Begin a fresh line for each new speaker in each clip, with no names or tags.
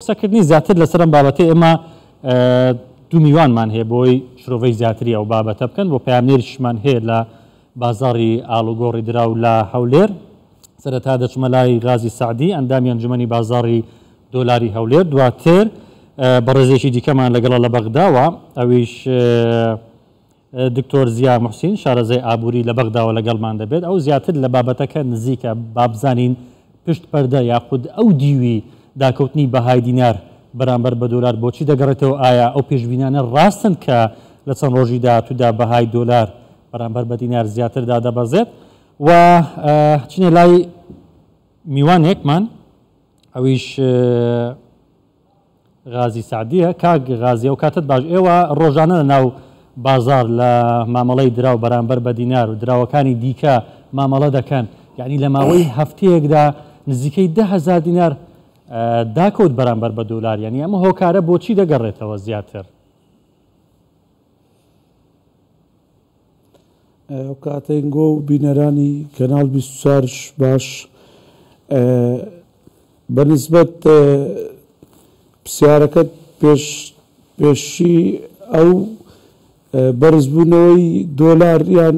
قسەکردنی زیاتر لەسەرم بابەتەی ئێمە 2 میلیۆنمان هەیە بۆی شرۆڤەی زیاتری ئەو بابەتە بکەن بۆ پامێریشمان هەیە لە بازاڕی ئاڵوگۆڕی دراو لە هەولێر. سەرەتا دەچمە لای غازی سعدی ئەندامی ئەنجومەنی بازاڕی دۆلاری هەولێر، دواتر بەڕێزێکی دیکەمان لەگەڵە لە بەغداوە ئەویش دکتۆر زیا محسین شارەزای ئابووری لە بەغداوە لەگەڵمان دەبێت. ئەو زیاتر لە بابەتەکە نزیکە بابزانین پشت پەردە یاخود ئەو دیوی داکەوتنی بەهای دینار بەرامبەر بە دۆلار بۆچی دەگەڕێتەوە، ئایا ئەو پێشبینانە ڕاستن کە لە چەند ڕۆژی داهاتوودا بەهای دۆلار بەرامبەر بە دینار زیاتردا دەبەزێت. و چینە لای میوانێکمان ئەویش غازی سعدیە. کاک غازی ئەو کاتت باش، ئێوە ڕۆژانە لە ناو بازار لە مامەڵەی دراو بەرامبەر بە دینار و دراوەکانی دیکە مامەڵە دەکەن، یعنی لە ماوەی هەفتەیەکدا نزیکەی 10,000 دینار داکەوت بەرامبەر بە دۆلار، یعنی ئەمە هۆکارە بۆچی دەگەڕێتەوە زیاتر؟
ئەو کاتەنگۆ و بینەرانی کەناڵ 24 باش بەنسبەت پرسیارەکەت پێشی ئەو بەرزبوونەوەی دۆلار یان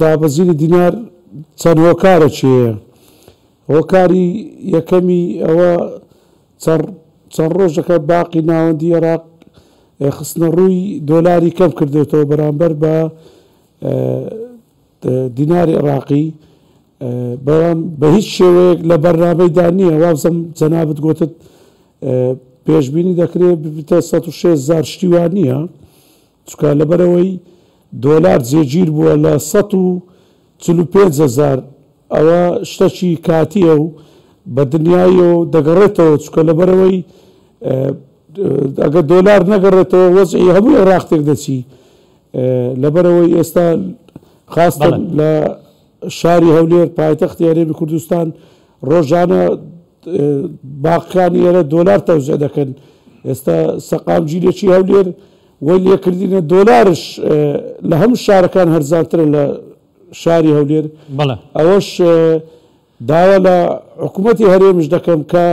دابەزینی دینار چەند هۆکارە چێە؟ هۆکاری یەکەمی ئەوە چەند ڕۆژەکە باقی ناوەندی عێراق خستنە ڕووی دۆلاری کەم کردێتەوە بەرامبەر بە دیناری عێراقی بە هیچ شێوەیەک لە بەرنامەیدا نییە. وابزەم جەنابەت گوتت پێشبینی دەکرێت بتە 106,000 شتی وان نییە، چونکە لەبەرەوەی دۆلار جێگیر بووە لە 145,000 ئەوە شتێکی کاتیە و بە دنیایەوە دەگەڕێتەوە، چونکە لەبەرەوەی ئەگە دۆلار نەگەڕێتەوە وەزعی هەموو عێراق تێک دەچی. لەبەرەوەی ئێستا خاستن لە شاری هەولێر پایتەختی هەرێمی کوردستان ڕۆژانە باقەکانی ئێرە دۆلار تەوزیع دەکەن. ئێستا سەقامگیرێکی هەولێر وەی لێکردینە دۆلارش لە هەموو شارەکان هەرزانترە لە شاری هەولێر. ئەوەش داوا لە حکوومەتی هەرێمش دەکەم کە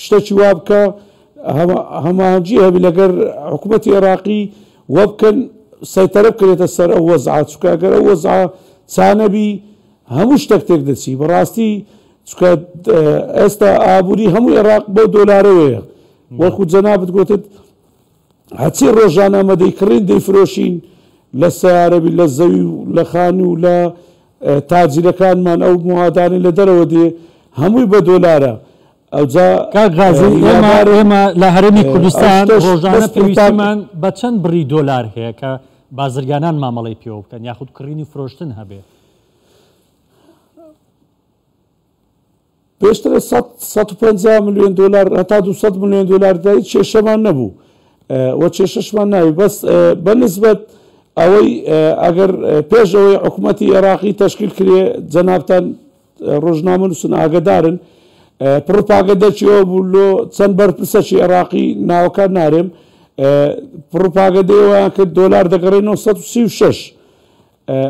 شتێکی وا بکە هەماهەنگی هەبی لەگەر حکوومەتی عێراقی وە بکەن سەیتەرە بکرێتە سەر ئەو وەزعە، چونکە ئەگەر ئەو وەزعە چانەبی هەموو شتێک تێک دەچی. بەڕاستی چونکە ئێستا ئابووری هەموو عێراق بۆ دۆلارەوەیە، وەکو جەنابەت گوتت هەچی ڕۆژانە ئەمە دەیکڕین دەیفرۆشین لە سەیارەبی لە زەوی و لە خانی و لە تاجیرەکانمان ئەو موادانی لە دەرەوە دێ هەمووی بە دۆلارە. ئەوجا
ئێمە لە هەرێمی کوردستان ڕۆژانە پێویستیمان بە چەند بڕی دۆلار هەیە کە بازرگانان مامەڵەی پێوە بکەن یاخود کڕینی فرۆشتن هەبێت؟
پێشتر 150 میلیۆن دۆلار هەتا 200 میلیۆن دۆلار دای کێشەمان نەبوو وە کێشەشمان ناوی. بەس بەنسبەت ئەوەی ئەگەر پێش ئەوەی حکوومەتی عێراقی تەشکیل کرێ جەنابتان ڕۆژنامە نووسن ئاگدارن پڕۆپاگەندەچیەوە بوو لۆ چەند بەرپرسەکی عێراقی ناوەکان نارێم پڕۆپاگەندەیەوەیان کرد دۆلار دەگەڕێنەوە 136.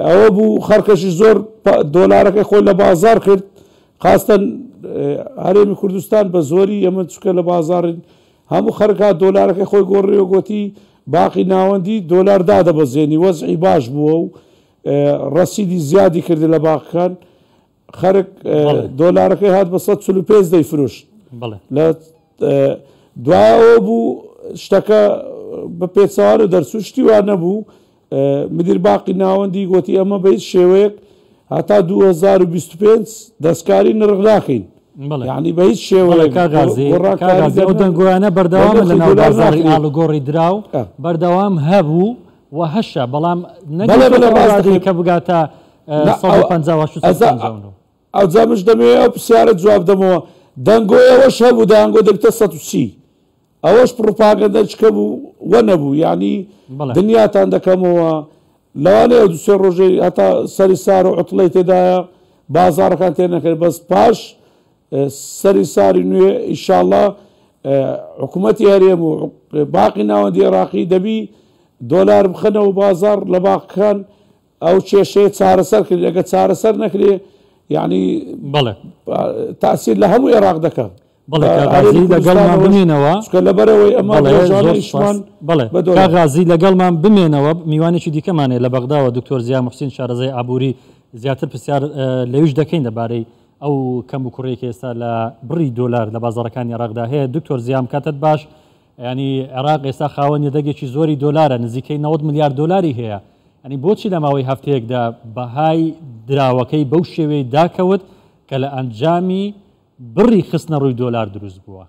ئەوە بوو خەرکەشی زۆر دۆلارەکەی خۆی لە بازار کرد، خاستن هەرێمی کوردستان بە زۆری ئەمە چکە لە بازارن هەموو خەرکا دۆلارەکەی خۆی گۆڕێەوە گوتی باقی ناوەندی دۆلار دادەبەزێنی. وەزعی باش بووە و ڕەسیدی زیادی کردی لە باقەکان. خەرک دۆلارەکەی هات بە 145 دەیفرۆشت. لە دوایەوە بوو شتەکە بە پێچەوانە دەرچوو شتی وان نەبوو. مدیر باقی ناوەندی گوتی ئەمە بە هیچ شێوەیەک هەتا 2025 دەستکاری نرخ ناکەین، یعنی بە هیچ شێوەیەک.
ئەو دەنگۆیانە بەردەوامە لە ناو بازاڕی ئاڵوگۆڕی دراو بەردەوام هەبوو و هەشە، بەڵام نەگەڵێکە بگاتە 150.
ئەو جامش دەمەوێت ئەو پرسیارە جواب دەمەوە. دەنگۆیەوەش هەبوو دەنگۆ دەبتە 130. ئەوەش پڕۆپاگەندە چکە بوو وە نەبوو، یعنی دنیاتان دەکەمەوە لەوانەیە دوسێ ڕۆژەی هەتا سەری سار و عوتڵەی تێدایە بازارەکان تێ نەکرد. بەس پاش سەری ساری نوێ ئینشاڵڵا حکوومەتی هەرێم و باقی ناوەندی عێراقی دەبی دۆلار بخەنەوە بازار لە باقەکان ئەو کێشەیە چارەسەر کرد. ئەگە چارەسەر نەکرێ یعنی تاثیر لە هەموو عێراق دەکات.
بەڵێ کاغازی لەگەڵمان بمێنەوە
لەبەرەوەی ئەمە ڕۆژانەیشمان
بڵێ کاغازی لەگەڵمان بمێنەوە میوانێکی دیکەمانێ لە بەغداوە دکتۆر زیا محسین شارەزای ئابووری زیاتر پرسیار لەویش دەکەین دەبارەی ئەو کەم و کوڕێکی ئێستا لە بڕی دۆلار لە بازاڕەکانی عێراقدا هەیە. دکتۆر زیام کاتت باش، ینی عێراق ئێستا خاوەنی دەگێکی زۆری دۆلارە، نزیکەی 90 ملیار دۆلاری هەیە. ینی بۆچی لە ماوەی هەفتەیەکدا بەهای دراوەکەی بەو شێوەی داکەوت کە لە ئەنجامی بڕی خستنە ڕووی دۆلار دروست بووە؟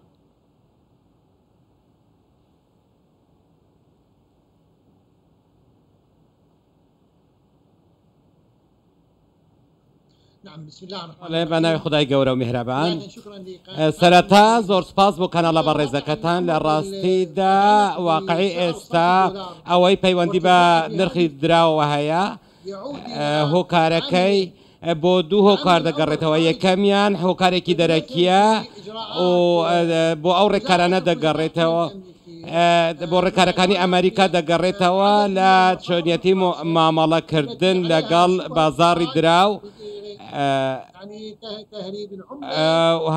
بە ناوی خدای گەورە و میهرەبان، سەرەتا زۆر سپاس بۆ کەناڵە بەڕێزەکەتان. لە ڕاستیدا واقعی ئێستا ئەوەی پەیوەندی بە نرخی دراوە هەیە، هۆکارەکەی بۆ دوو هۆکار دەگەڕێتەوە. یەکەمیان هۆکارێکی دەرەکیە و بۆ ئەو ڕێکارانە دەگەڕێتەوە، بۆ ڕێکارەکانی ئەمریکا دەگەڕێتەوە لە چۆنیەتی مامەڵەکردن لەگەڵ بازاڕی دراو،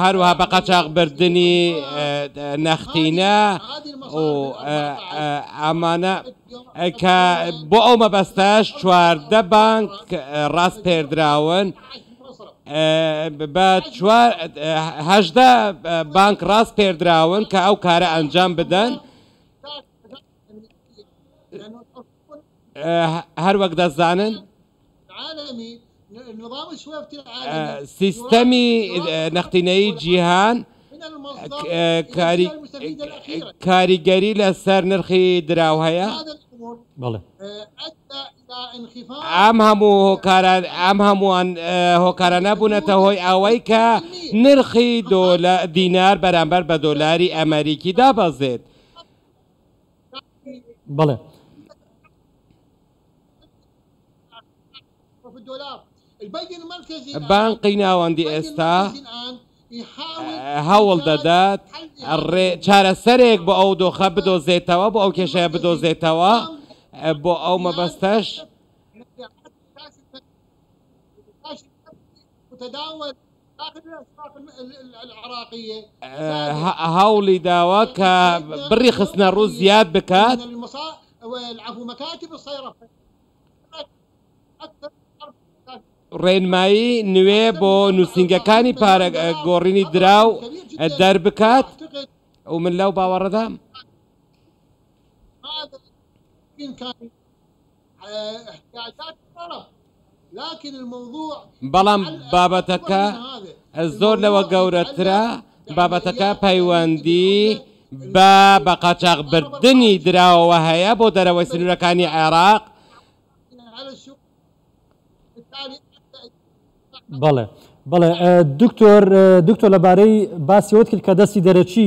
هەروەها بە قاچاغبردننی نەختینە و ئەمانە کە بۆ ئەو مەبەستەش 14 بانک ڕاست پێدراون، بە 18 بانک ڕاست پێدراون کە ئەو کارە ئەنجام بدەن. هەروەک دەزانن سیستەمی نەختینەی جیهان کاریگەری لەسەر نرخی دراو هەیە. ئەم هەمووان هۆکارانە بوونەتە هۆی ئەوەی کە نرخی دینار بەرامبەر بە دۆلاری ئەمریکی دابەزێت.
بەڵێ
بانقی ناوەندی ئێستا هەوڵ دەدات چارەسەرێک بۆ ئەو دۆخە بدۆزێتەوە، بۆ ئەو کێشەیە بدۆزێتەوە، بۆ ئەو مەبەستەش هەوڵی داوە کە بڕی خستنە ڕوو زیاد بکات. ڕێنمایی نوێ بۆ نووسنگەکانی پارە گۆڕینی دراو دەربکات و من لەو باوەڕەدام بەڵام بابەتەکە زۆر لەوە گەورەترە. بابەتەکە پەیوەندی بە قاچاغبردننی دراوەوە هەیە بۆ دەرەوەی سنوورەکانی عێراق.
بەڵێ بەڵێ دکتۆر لەبارەی باسیەوەت کرد کە دەستی دەرەچی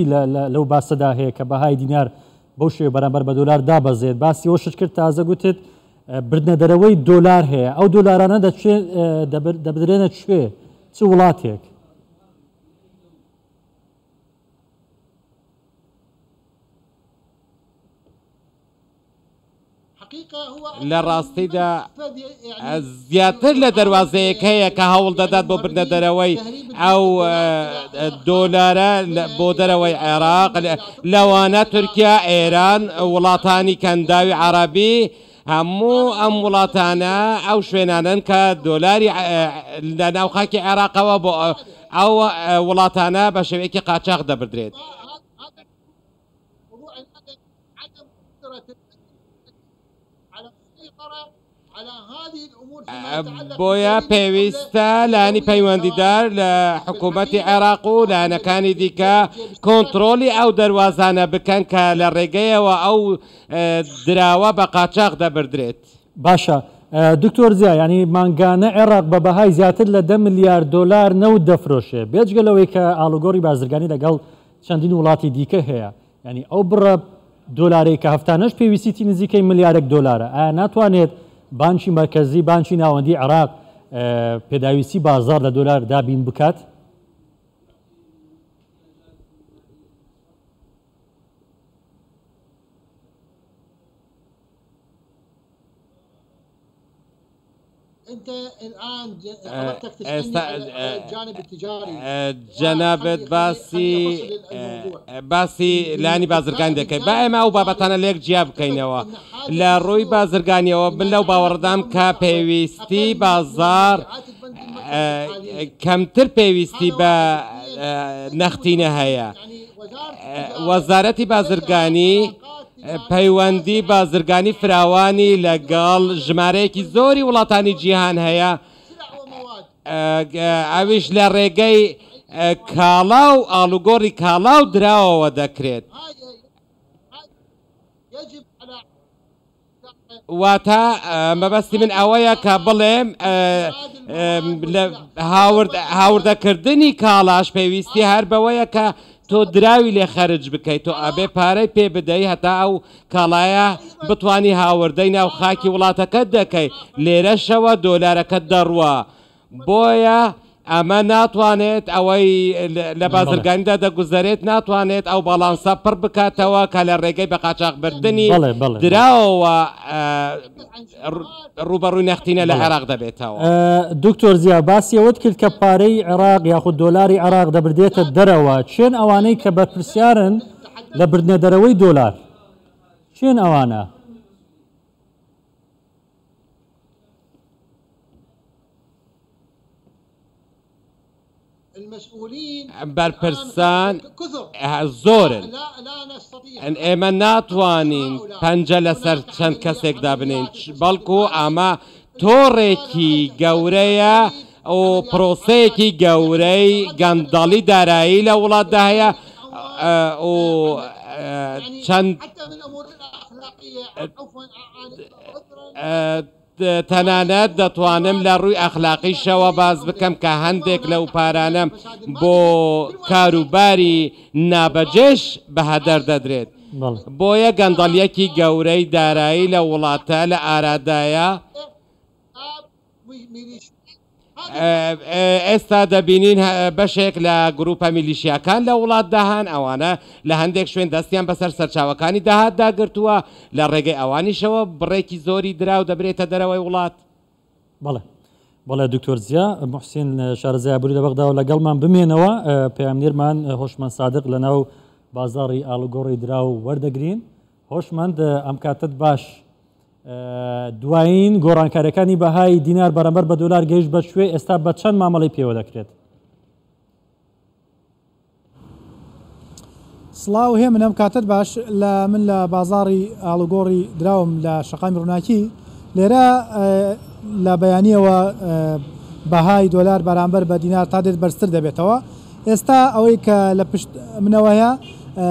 لەو باسەدا هەیە کە بەهای دینار بەو شێوە بەرامبەر بە دۆلار دابەزێت. باسیەوە شت کرد تازە گوتت بردنە دەرەوەی دۆلار هەیە. ئەو دۆلارانە دەبدرێنە کوێ؟ چ وڵاتێک؟
لە ڕاستیدا زیاتر لە دەواازەیەک هەیە کە هەوڵ دەدات بۆ بردنە دەرەوەی ئەو دۆلارە بۆ دەرەوەی عێراق، لەوانە تورکیا، ئێران، وڵاتانی کەنداوی عەرەبی، هەموو ئەم وڵاتانە ئەو شوێنانن کە دۆلاری لە ناوخاکی عێراقەوە بۆ ئەو وڵاتانە بە شێوەیەکی قاچاق دەبدرێت. بۆیە پێویستە لانی پەیوەندیدار لە حکوومەتی عێراق و لایەنەکانی دیکە کۆنتترۆلی ئەو دەواازانە بکەن کە لە ڕێگەیەوە ئەو دراوە بە قاچاق دەبدرێت.
باشە دکتۆر زیا، ینی مانگانە عێراق بە بەهای زیاتر لە 10 ملیار دۆلار نەوت دەفرۆشێ، بێجگەلەوەی کە ئاڵوگۆڕی بازرگانی لەگەڵ چەندین وڵاتی دیکە هەیە. ینی ئەو بڕە دۆلاری کە هەفتانەش پێویستی نزیکەی ملیارێک دۆلارە، ئایا ناتوانێت بانکی مرکزی، بانکی ناوەندی عێراق پێداویستی بازار لە دۆلار دابین بکات؟
انت الان حضرتك تسالني على الجانب التجاري
جنابت باسی لانی بازرگان دەکەی با ئێمە ئەو بابەتانە لێک جیا بکەینەوە لە ڕووی بازرگانیەوە من لەو باوەڕدام کە پێویستی بازار کەمتر پێویستی بە نەختینە هەیە وەزارەتی بازرگانی پەیوەندی بازرگانی فراوانی لەگەڵ ژمارەیەکی زۆری وڵاتانی جیهان هەیە ئەویش لە ڕێگەی کاڵا و ئاڵوگۆڕی کاڵا و دراوەوە دەکرێت واتە مەبەستی من ئەوەیە کە بڵێم هاوردەکردنی کاڵاش پێویستی هەر بەوەیە کە تۆ دراوی لێ خەرج بکەیت تۆ ئەبێ پارەی پێ بدەی هەتا ئەو کاڵایە بتانی هاوردەی ناو خاکی وڵاتەکەت دەکەی لێرەشەوە دۆلارەکەت دەڕوە بۆیە ئەمە ناتوانێت ئەوەی لە بازرگانیدا دەگوزارێت ناتوانێت ئەو باڵانسە پڕ بکاتەوە کە لە ڕێگەی بە قاچاقبردننی دراوەوە ڕوبەڕووی نەختینە لە عێراق دەبێتەوە.
دکتۆر زیا باسی ئەوەت کرد کە پارەی عێراق یاخود دۆلاری عێراق دەبردێتە دەرەوە چێن ئەوانەی کە بەرپرسیارن لە بردنە دەرەوەی دۆلار چێن ئەوانە؟
بەرپرسان زۆرن ئێمە ناتوانین پەنجە لەسەر چەند کەسێکدا بنین بەڵکو ئەمە تۆڕێکی گەورەیە و پرۆسەیەکی گەورەی گەندەڵی دارایی لە وڵاتدا هەیە و چەند تەنانەت دەتوانم لە ڕووی ئەخلاقیشەوە باز بکەم کە هەندێک لەو پارانەم بۆ کاروباری نابەجێش بەهەدەر دەدرێت بۆیە گەندەڵیەکی گەورەی دارایی لە وڵاتە لە ئارادایە ئێستا دەبینین بەشێک لە گروپە میلیشیاکان لە وڵات داهان ئەوانە لە هەندێک شوێن دەستیان بەسەر سەرچاوەکانی داهات داگرتووە لە ڕێگەی ئەوانیشەوە بڕێکی زۆری دراو دەبرێتە دەرەوەی وڵات.
بەڵێ دکتۆر زیا محسین شارەزای ئابووری لە بەغداوە لەگەڵمان بمێنەوە پەیامنێرمان هۆشمەند سادق لەناو بازاڕی ئاڵوگۆڕی دراو وەردەگرین هۆشمەند ئەم کاتت باش دوایین گۆڕانکاریەکانی بەهای دینار بەرامبەر بە دۆلار گەیشت بە شوێ ئێستا بە چەند مامەڵی پێوە دەکرێت؟
سڵاو هێ منەم کاتت باش من لە بازاڕی ئاڵوگۆڕی دراوم لە شەقامی ڕووناکی لێرە لە بەیانیەوە بەهای دۆلار بەرامبەر بە دینار تا دێت بەرزتر دەبێتەوە ئێستا ئەوەی کە لە پشت منەوەیە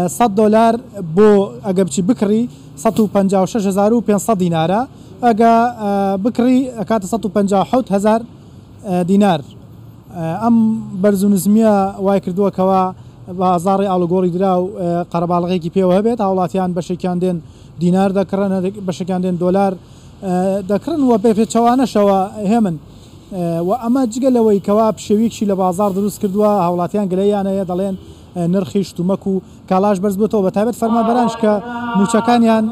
100 دلار بۆ ئەگە بچی بکڕی 156,500 دینارە ئەگە بکڕی ئەکاتە 157,000 دینار ئەم بەرز و نزمیە وای کردووەکەوە بازاڕی ئاڵوگۆڕی درا و قەرەباڵغێکی پێوە هەبێت هاوڵاتیان بەشێکیان دێن دینار دەکڕن بەشێکیان دێن دۆلار دەکڕن وە پێچەوانەشەوە هێمن و ئەمە جگەلەوەی کەوا پشێویەکشی لە بازار دروست کردووە هاوڵاتیان گلەیانەیە دەڵێن نرخی شتومەک و کالاش بەرز بێتەوە بە تایبەت فەرمانبەرانش کە موچەکانیان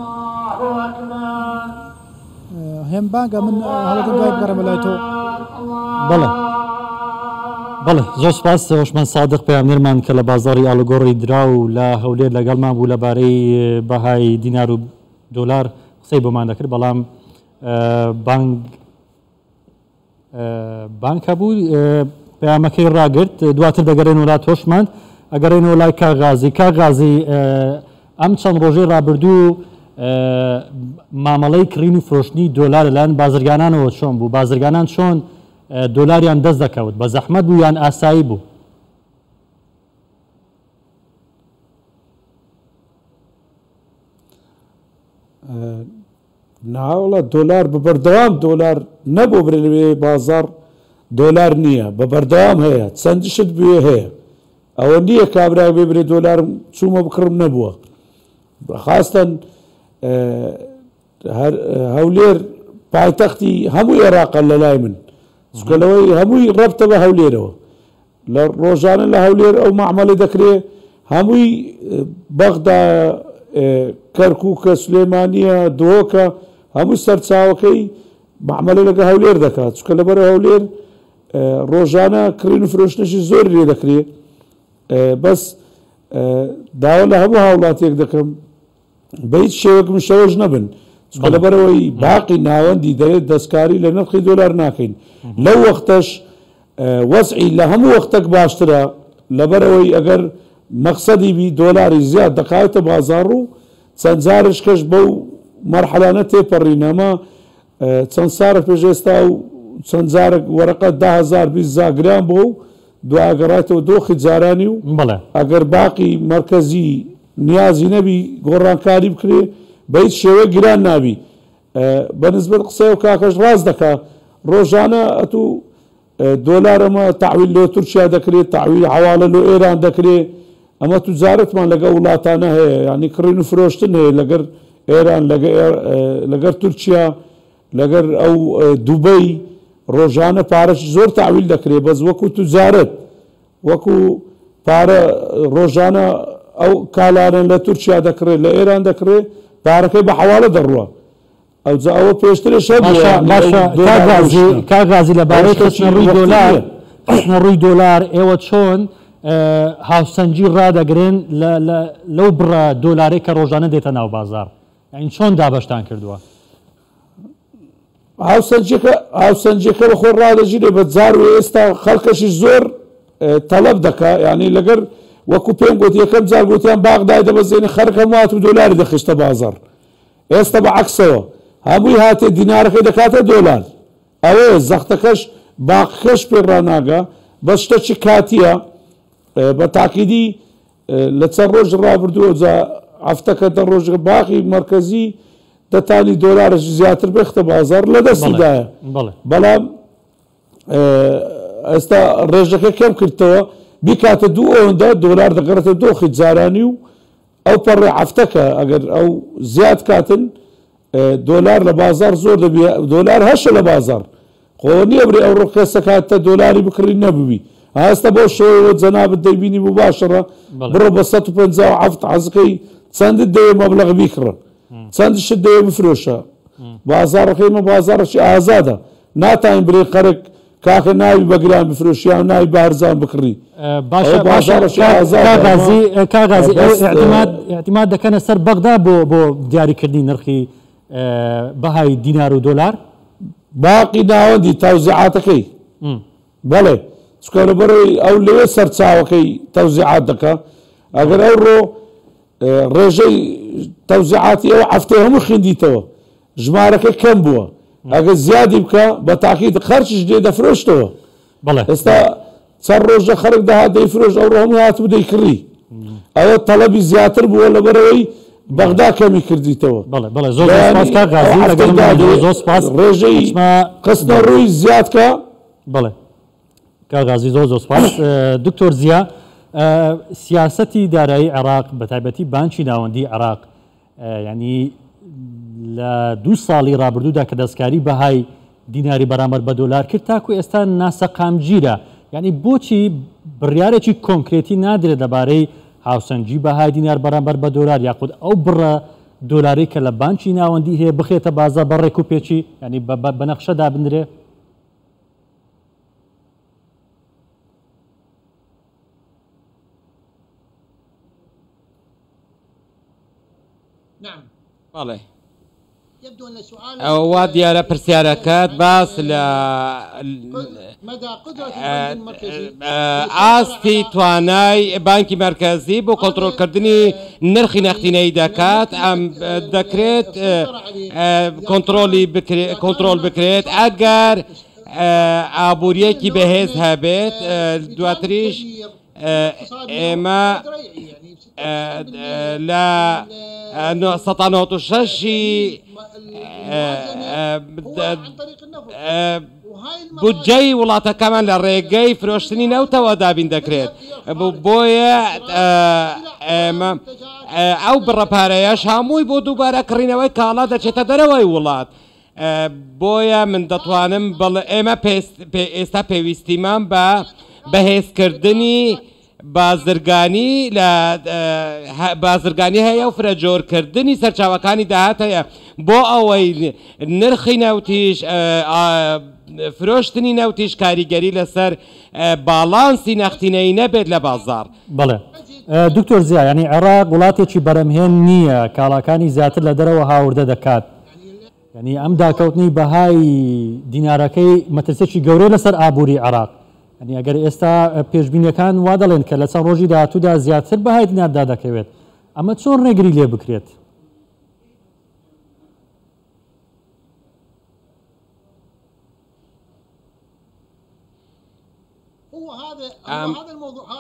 هێم بانگە من هەڵەدەگای بگەڕێمە لای تۆ.
بەڵێ زۆر سپاس هۆشمەند سادق پەیامنێرمان کە لە بازاڕی ئاڵوگۆڕی درا و لە هەولێر لەگەڵمان بوو لەبارەی بەهای دینار و دۆلار قسەی بۆمان دەکرد بەڵام بانک هەبوو پەیامەکەی ڕاگرت دواتر دەگەڕێن وڵات هۆشمەند ئەگەڕێنەوە لای کاغازی ئەم چەند ڕۆژەی ڕابردوو مامەڵەی کڕین و فرۆشتنی دۆلار لەلایەن بازرگانانەوە چۆن بوو بازرگانان چۆن دۆلاریان دەست دەکەوت بە زەحمەت بوو یان ئاسایی بوو؟
ناوڵە دۆلار بە بەردەوام دۆلار نەبوو برێ بازار دۆلار نییە بە بەردەوام هەیە چەندشت بوێ هەیە ئەوە نییە کابرا بێبرێ دۆلار چوومە بکڕم نەبووە خاستەن هەولێر پایتەختی هەموو عێراقە لە لای من چکەلەوەی هەمووی ڕەبتە بە هەولێرەوە لە ڕۆژانە لە هەولێر ئەو مەعمەڵی دەکرێت هەمووی بەغدا کەرکووکە سلێمانیە دۆکە هەموو سەرچاوەکەی معاملە لەگە هەولێر دەکات چکە لەبەر هەولێر ڕۆژانە کڕین و فرۆشتنەشی زۆر لێ دەکرێت بەس داوا لە هەموو هاوڵاتێک دەکەم بە هیچ شێوەک شەوەش نەبن چکە لەبەرەوەی باقی ناوەندی دەرێت دەستکاری لە نرخی دۆلار ناکەین لەو وەختەش وەزعی لە هەموو وەختێک باشترە لەبەرەوەی ئەگەر مەقسەدی بی دۆلاری زیاد دەقاوێتە بازاڕ و چەند جارش کەش بەو مەرحەلانە تێپەڕینەمە چەند سارە پێش ئێستا و چەند جارێک وەرەقە 10,000 20,000 گران بۆ و دوگەڕایەتەوە دۆخی جارانی و ئەگەر باقی مرکزی نیازی نەبی گۆڕانکاری بکرێ بە هیچ شێوە گران نابی بەنسبەت قسە و کاکەش ڕاست دەکا ڕۆژانە ئەتو دۆلار ئەمە تاویل لۆ تورکیا دەکرێت تاویل حواڵە لۆ ئێران دەکرێت ئەمە توجارەتمان لەگە وڵاتانە هەیە ینی کڕین و فرۆشتن هەیە لەگەر ئێران لەگەر تورکیا لەگەر ئەو دووبەی ڕۆژانە پارەش زۆر تاویل دەکرێت بەس وەکو توجارەت وەکو پارە ڕۆژانە ئەو کالانن لە تورکیا دەکرێت لە ئێران دەکرێت پارەکەی بە حواڵە دەڕوە ئەوە پێشترە
کاغازی لەبارەی ڕووی دۆلار ئێوە چۆن هاوسەنجی ڕدەگرن لەو بڕە دۆلارێک کە ڕۆژانە دێتە ناو بازار این چۆن دابەشتان کردووە
هاوسەنجەکە بە خۆی ڕادەژیرێ بە جار و ئێستا خەڵکەشی زۆر تەلەب دەکا یعنی لەگەر وەکو پێم گوت یەکەم جار گوتیان باغدای دەبەزێنی خەرکە وات و دۆلاری دەخشتە بازار ئێستا بە عەکسەوە هەمووی هاتێ دینارەکەی دەکاتە دۆلار ئەوەیە زەختەکەش باقیکەش پێ ڕناگە بە شتێکی کاتیە بە تاقیدی لە چەند ڕۆژ ڕابردووە جا هەفتەکە دە ڕۆژە باقی مرکزی دەتانی دۆلارش زیاتر بێختە بازار لە دەستیدایە بەڵام ئێستا ڕێژەکە کەم کردەوە بیکاتە دوو ئەوەندە دۆلار دەگەڕێتە دۆخی جارانی و ئەو پەڕێ هەفتەکە ئەگەر ئەو زیاد کاتن دۆلار لە بازار زۆر دەبێ دۆلار هەشە لە بازار خۆ نییە بێ ئەو ڕۆکەسە کاتە دۆلاری بکڕی نەبووی هەستا بۆ شێوەوە جەنابەت دەیبینی بۆ باشەڕە بڕۆ بە 157 حەزەکەی چەندت دەوێ مەبلەغ بیکڕە چەندشت دەوێ بفرۆشە بازارەکەیمە بازارەی ئازادە ناتوانین برێ خەرک کاکە ناوی بەگران بفرۆشیان و ناوی بارزان بکڕی
کاغازی اعتماد دەکەنە سەر بەغدا بۆ دیاریکردنی نرخی بەهای دینار و دۆلار
باقی ناوەندی تەوزیعاتەکەی بەڵێ چکە لەبەرەوەی ئەو لەوێ سەرچاوەکەی تەوزیعات دەکە ئەگەر ئەو ڕێژەی تەوزیعاتی ئەو هەفتەی هەموو خوێندیتەوە ژمارەکە کەم بووە ئەگە زیادی بکە بە تاقید خەرچش دێ دەفرۆشتەوە ئێستا چەند ڕۆژە خەرک داهات دەیفرۆش ئەو ڕۆ هاتبوو دەیکڕی ئەوە تەڵەبی زیاتر بووە لەبەرەوەی بەغدا کەمی کردیتەوە ڕێژەی قستە ڕووی زیادکە
بڵێ کاغازی زۆر سپاس دکتۆر زیا سیاسەتی دارایی عێراق بە تایبەتی بانکی ناوەندی عێراق ینی لە 2 ساڵی ڕابردوودا کە دەستکاری بەهای دیناری بەرامبەر بە دۆلار کرد تاکو ئێستا ناسەقامگیرە ینی بۆچی بڕیارێکی کۆنکرێتی نادرێت دەبارەی هاوسەنجی بەهای دینار بەرامبەر بە دۆلار یاخود ئەو بڕە دۆلاری کە لە بانکی ناوەندی هەیە بخێتە بازار بە ڕێک و پێچی ینی بە نەخشە دابدرێ
بەڵێ ئەوە دیارە پرسیارەکەت باس لە ئاستی توانای بانکی مرکزی بۆ کۆنتڕۆلکردنی نرخی نەختینەی دەکات ئەم دەکرێت کۆنتڕۆل بکرێت ئەگەر ئابوووریەکی بەهێز هەبێت دواتریش ئێمە لە 1996 بودجەی وڵاتەکەمان لە ڕێگەی فرۆشتنی نەوتەوە دابین دەکرێت بۆیە ئێمە ئەو بڕەپارەیەش هەمووی بۆ دووبارە کڕینەوەی کاڵا دەچێتە دەرەوەی وڵات بۆیە من دەتوانم ئێمە ئێستا پێویستیمان بە بەهێزکردنی بازرگانی لە بازرگانی هەیە و فرەجۆرکردنی سەرچاوەکانی داهات هەیە بۆ ئەوەی نرخی نەوتیش فرۆشتنی نەوتیش کاریگەری لەسەر باڵانسی نەختینەی نەبێت لە بازار.
بەڵێ دکتۆر زیا ینی عێراق وڵاتێکی بەرەمهێن نییە کاڵاکانی زیاتر لە دەرەوە هاوردە دەکات ینی ئەم داکەوتنی بەهای دینارەکەی مەترسێکی گەورەی لەسەر ئابووری عێراق ینی ئەگەر ئێستا پێشبینیەکان وا دەڵێن کە لە چەند ڕۆژی داهاتوودا زیاتر بەهای دیناردا دەکەوێت ئەمە چۆن ڕێگری لێ بکرێت؟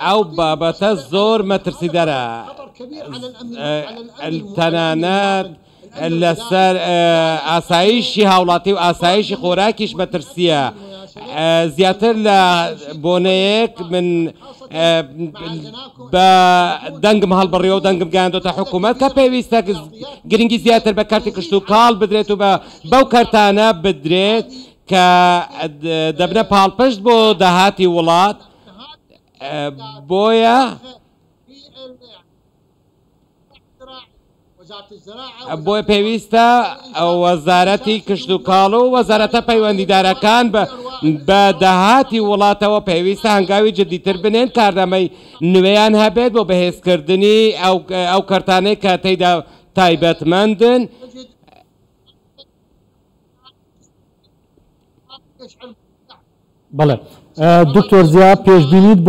ئەو بابەتە زۆر مەترسیدەرە تەنانەت لەسەر ئاسایشی هاوڵاتی و ئاسایشی خۆراکیش مەترسیە زیاتر لە بۆنەیەک من بە دەنگم هەڵبڕیەوە و دەنگم گەیاندۆتە حکوومەت کە پێویستە گرنگی زیاتر بە کارتی کشت و کاڵ بدرێت و بەو کارتانە بدرێت کە دەبنە پاڵپشت بۆ داهاتی وڵات بۆیە بۆی پێویستە وەزارەتی کشت و کاڵ و وەزارەتە پەیوەندیدارەکان بە داهاتی وڵاتەوە پێویستە هەنگاوی جدیتر بنێن کارنامەی نوێیان هەبێت بۆ بەهێزکردنی ئەو کارتانەی کە تێیدا تایبەتمەندن
بەڵێ دکتۆر زیا پێشبینیت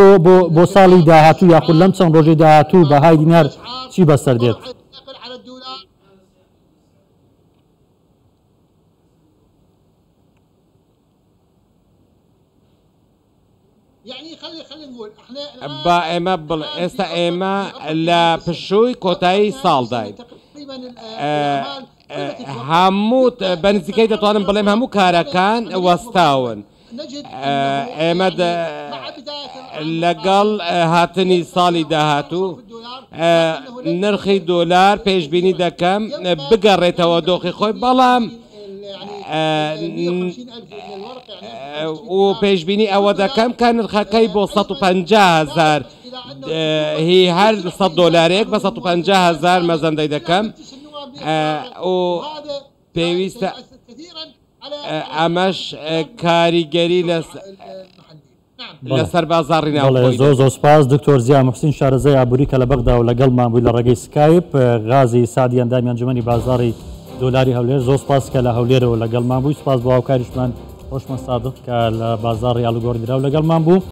بۆ ساڵی داهاتوو یاخود لەم چەند ڕۆژی داهاتوو بەهای دینار چی بەسەر دێت؟ با ئێمە ئێستا ئێمە لە پشووی کۆتایی ساڵداین هەموو بە نزیکەی دەتوانم بڵێم هەموو کارەکان وەستاون ئێمە لەگەڵ هاتنی ساڵی داهاتوو نرخی دۆلار پێشبینی دەکەم بگەڕێتەوە دۆخی خۆی بەڵام و پێشبینی ئەوە دەکەم کە نرخەکەی بۆ 150,000 هی هەر 100 دۆلارێک بە 150,000 مەزەندەی دەکەم و پێویستە ئەمەش کاریگەری لەسەر بازاڕی ناوخۆی. زۆر سپاس دکتۆر زیا موحسین شارەزای ئابووری کە لە بەغدا و لەگەڵمان بووی لە ڕێگەی سکایپ غازی سادی ئەندامی ئەنجومەنی بازاڕی دۆلاری هەولێر زۆر سپاس کە لە هەولێرەوە لەگەڵمان بووی سپاس بۆ هاوکاریشمان خۆشمە سادق کە لە بازاڕی ئاڵوگۆڕی دراو لەگەڵمان بوو.